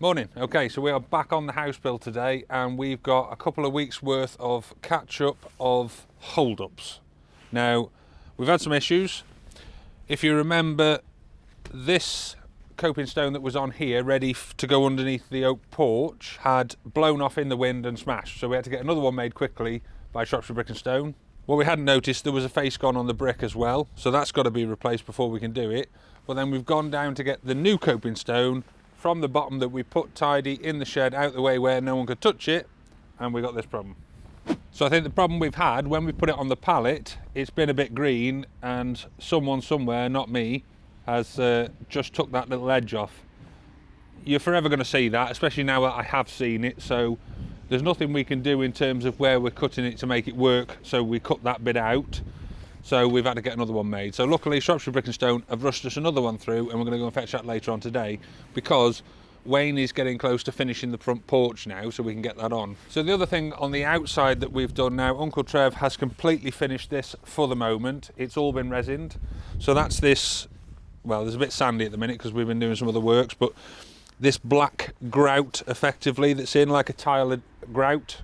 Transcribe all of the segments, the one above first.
Morning. Okay, so we are back on the house build today and we've got a couple of weeks worth of catch-up of hold-ups. Now, we've had some issues. If you remember, this coping stone that was on here ready to go underneath the oak porch had blown off in the wind and smashed, so we had to get another one made quickly by Shropshire Brick and Stone. What we hadn't noticed, there was a face gone on the brick as well, so that's got to be replaced before we can do it. But then we've gone down to get the new coping stone from the bottom that we put tidy in the shed out the way where no one could touch it, and we got this problem. So I think the problem we've had when we put it on the pallet, it's been a bit green and someone somewhere, not me, has just took that little edge off. You're forever going to see that, especially now that I have seen it, so there's nothing we can do in terms of where we're cutting it to make it work, so we cut that bit out. So we've had to get another one made. So luckily Shropshire Brick and Stone have rushed us another one through, and we're going to go and fetch that later on today, because Wayne is getting close to finishing the front porch now, so we can get that on. So the other thing on the outside that we've done now, Uncle Trev has completely finished this for the moment. It's all been resined. So that's this, well, there's a bit sandy at the minute because we've been doing some other works, but this black grout effectively that's in, like a tile grout.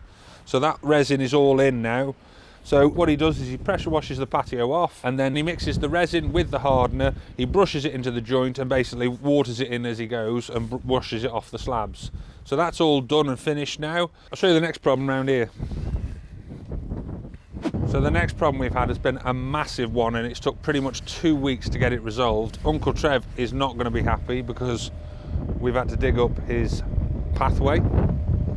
So that resin is all in now. So what he does is he pressure washes the patio off, and then he mixes the resin with the hardener, he brushes it into the joint and basically waters it in as he goes and washes it off the slabs. So that's all done and finished now. I'll show you the next problem around here. So the next problem we've had has been a massive one, and it's took pretty much 2 weeks to get it resolved. Uncle Trev is not going to be happy because we've had to dig up his pathway.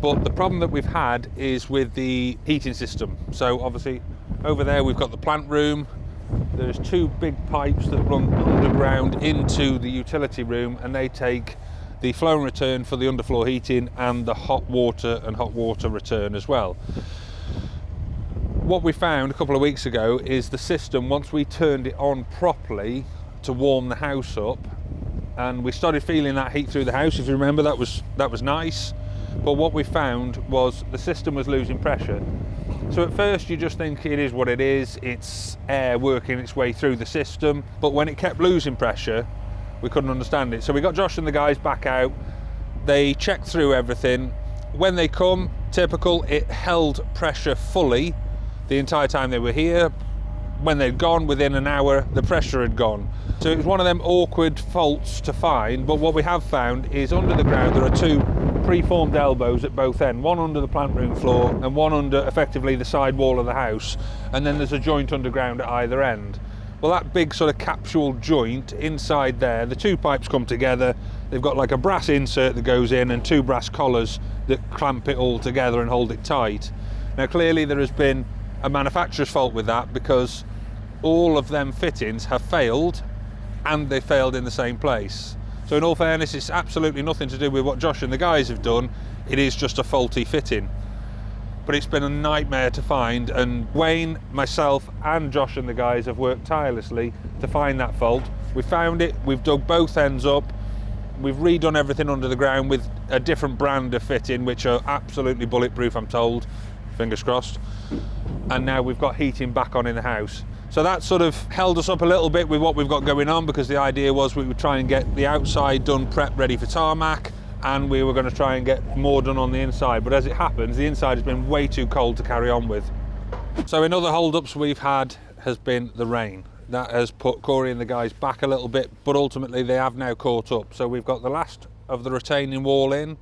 But the problem that we've had is with the heating system. So obviously over there we've got the plant room. There's two big pipes that run underground into the utility room, and they take the flow and return for the underfloor heating and the hot water and hot water return as well. What we found a couple of weeks ago is the system, once we turned it on properly to warm the house up, and we started feeling that heat through the house, if you remember, that was nice. But what we found was the system was losing pressure. So at first you just think it is what it is, it's air working its way through the system, but when it kept losing pressure, we couldn't understand it. So we got Josh and the guys back out, they checked through everything. When they come, typical, it held pressure fully the entire time they were here. When they'd gone, within an hour, the pressure had gone. So it was one of them awkward faults to find, but what we have found is under the ground there are two preformed elbows at both ends, one under the plant room floor and one under effectively the side wall of the house, and then there's a joint underground at either end. Well, that big sort of capsule joint inside there, the two pipes come together, they've got like a brass insert that goes in and two brass collars that clamp it all together and hold it tight. Now clearly there has been a manufacturer's fault with that, because all of them fittings have failed, and they failed in the same place. So in all fairness, it's absolutely nothing to do with what Josh and the guys have done, it is just a faulty fitting. But it's been a nightmare to find, and Wayne, myself and Josh and the guys have worked tirelessly to find that fault. We found it, we've dug both ends up, we've redone everything under the ground with a different brand of fitting, which are absolutely bulletproof, I'm told, fingers crossed. And now we've got heating back on in the house. So that sort of held us up a little bit with what we've got going on, because the idea was we would try and get the outside done, prep ready for tarmac, and we were going to try and get more done on the inside. But as it happens, the inside has been way too cold to carry on with. So another hold-ups we've had has been the rain. That has put Corey and the guys back a little bit, but ultimately they have now caught up. So we've got the last of the retaining wall in,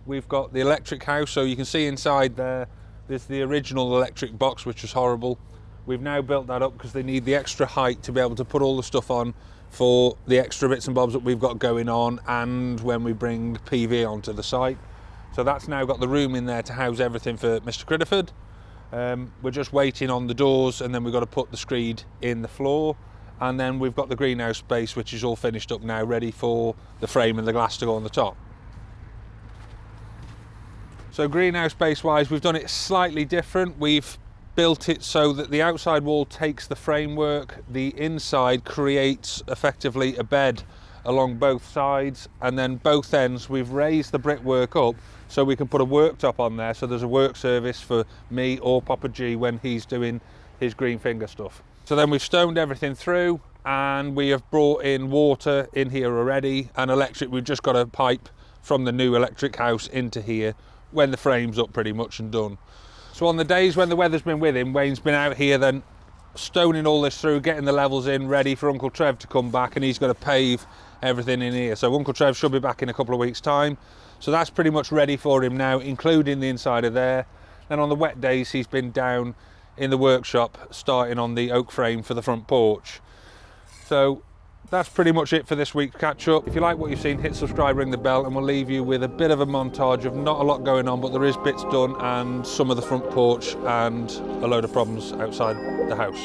we've got the electric house, so you can see inside there's the original electric box, which was horrible. We've now built that up because they need the extra height to be able to put all the stuff on for the extra bits and bobs that we've got going on, and when we bring PV onto the site. So that's now got the room in there to house everything for Mr. Critterford. We're just waiting on the doors, and then we've got to put the screed in the floor, and then we've got the greenhouse space, which is all finished up now, ready for the frame and the glass to go on the top. So greenhouse space wise, we've done it slightly different. We've built it so that the outside wall takes the framework, the inside creates effectively a bed along both sides, and then both ends we've raised the brickwork up so we can put a worktop on there, so there's a work service for me or Papa G when he's doing his green finger stuff. So then we've stoned everything through, and we have brought in water in here already, and electric. We've just got a pipe from the new electric house into here when the frame's up pretty much and done. So on the days when the weather's been with him, Wayne's been out here then stoning all this through, getting the levels in, ready for Uncle Trev to come back, and he's going to pave everything in here. So Uncle Trev should be back in a couple of weeks' time. So that's pretty much ready for him now, including the inside of there. Then on the wet days, he's been down in the workshop, starting on the oak frame for the front porch. So that's pretty much it for this week's catch up. If you like what you've seen, hit subscribe, ring the bell, and we'll leave you with a bit of a montage of not a lot going on, but there is bits done and some of the front porch and a load of problems outside the house.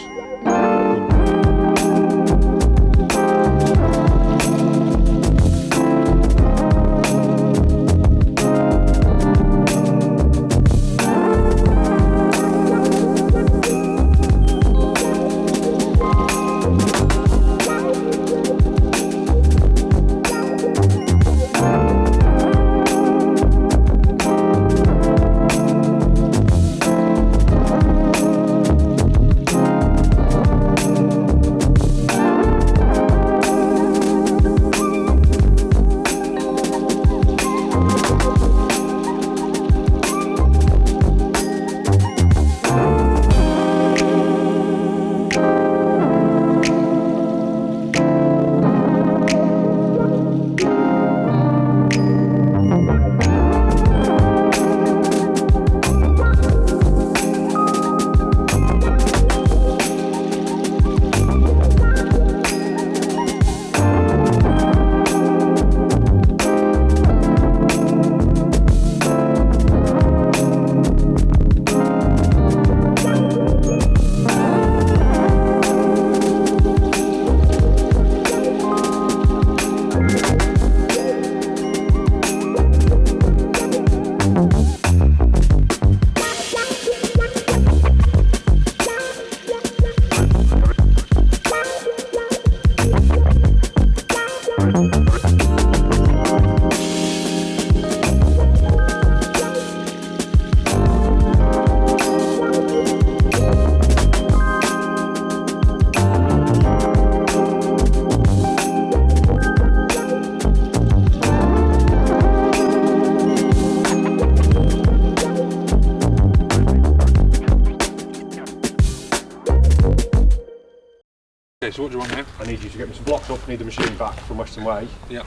So what do you want now? I need you to get me some blocks up. I need the machine back from Western Way. Yeah.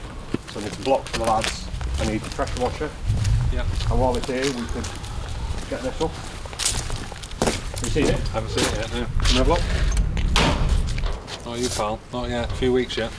So I need some blocks for the lads. I need the pressure washer. Yeah. And while it's here, we could get this up. Have you seen it? I haven't seen it yet, no. Can we have a look? Oh, you pal. Not yet. A few weeks yet.